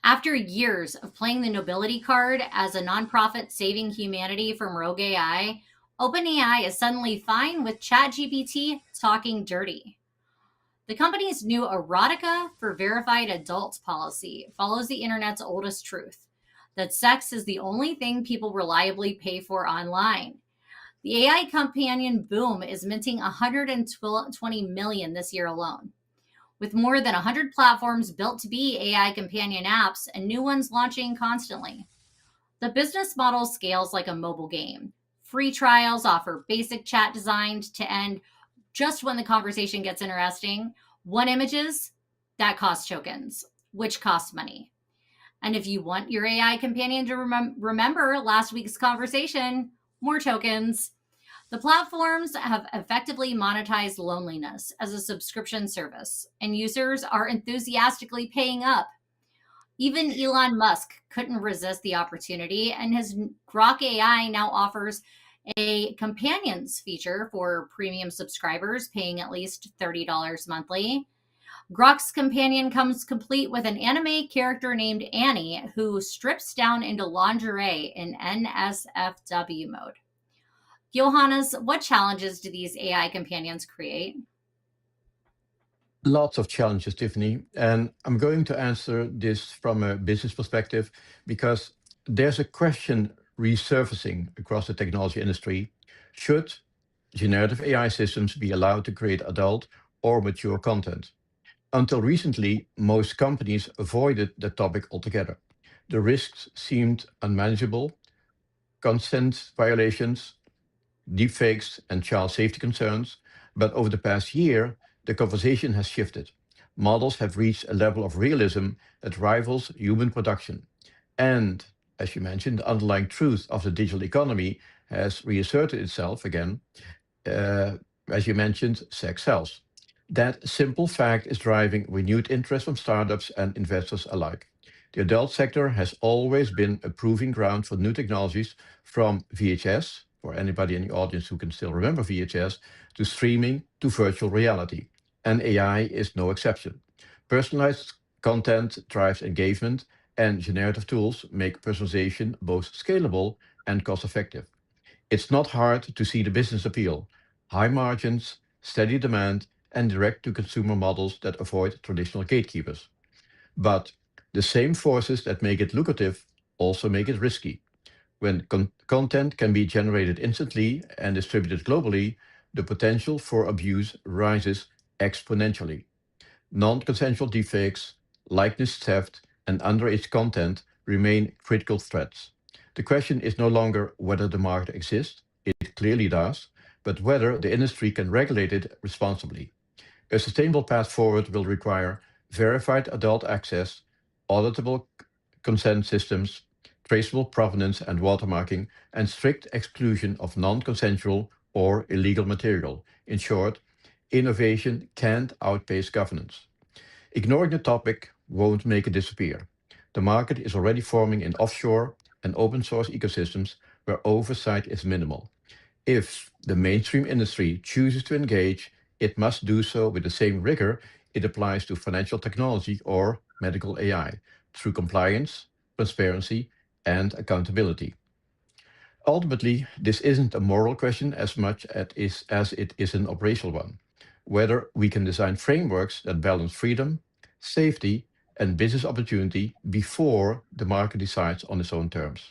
After years of playing the nobility card as a nonprofit saving humanity from rogue AI, OpenAI is suddenly fine with ChatGPT talking dirty. The company's new erotica for verified adults policy follows the internet's oldest truth that sex is the only thing people reliably pay for online. The AI companion boom is minting 120 million this year alone, with more than 100 platforms built to be AI companion apps and new ones launching constantly. The business model scales like a mobile game. Free trials offer basic chat designed to end just when the conversation gets interesting. One images, that costs tokens, which costs money. And if you want your AI companion to remember last week's conversation, more tokens. The platforms have effectively monetized loneliness as a subscription service, and users are enthusiastically paying up. Even Elon Musk couldn't resist the opportunity, and his Grok AI now offers a companions feature for premium subscribers paying at least $30 monthly. Grok's companion comes complete with an anime character named Annie who strips down into lingerie in NSFW mode. Johannes, what challenges do these AI companions create? Lots of challenges, Tiffany. And I'm going to answer this from a business perspective because there's a question resurfacing across the technology industry. Should generative AI systems be allowed to create adult or mature content? Until recently, most companies avoided the topic altogether. The risks seemed unmanageable: consent violations, deepfakes, and child safety concerns. But over the past year, the conversation has shifted. Models have reached a level of realism that rivals human production. And, as you mentioned, the underlying truth of the digital economy has reasserted itself again. Uh, as you mentioned, sex sells. That simple fact is driving renewed interest from startups and investors alike. The adult sector has always been a proving ground for new technologies, from VHS, for anybody in the audience who can still remember VHS, to streaming to virtual reality. And AI is no exception. Personalized content drives engagement, and generative tools make personalization both scalable and cost effective. It's not hard to see the business appeal: high margins, steady demand, and direct to consumer models that avoid traditional gatekeepers. But the same forces that make it lucrative also make it risky. When content can be generated instantly and distributed globally, the potential for abuse rises exponentially. Non consensual deepfakes, likeness theft, and underage content remain critical threats. The question is no longer whether the market exists, it clearly does, but whether the industry can regulate it responsibly. A sustainable path forward will require verified adult access, auditable consent systems, traceable provenance and watermarking, and strict exclusion of non consensual or illegal material. In short, innovation can't outpace governance. Ignoring the topic won't make it disappear. The market is already forming in offshore and open source ecosystems where oversight is minimal. If the mainstream industry chooses to engage, it must do so with the same rigor it applies to financial technology or medical AI, through compliance, transparency, and accountability. Ultimately, this isn't a moral question as much as it is an operational one: whether we can design frameworks that balance freedom, safety, and business opportunity before the market decides on its own terms.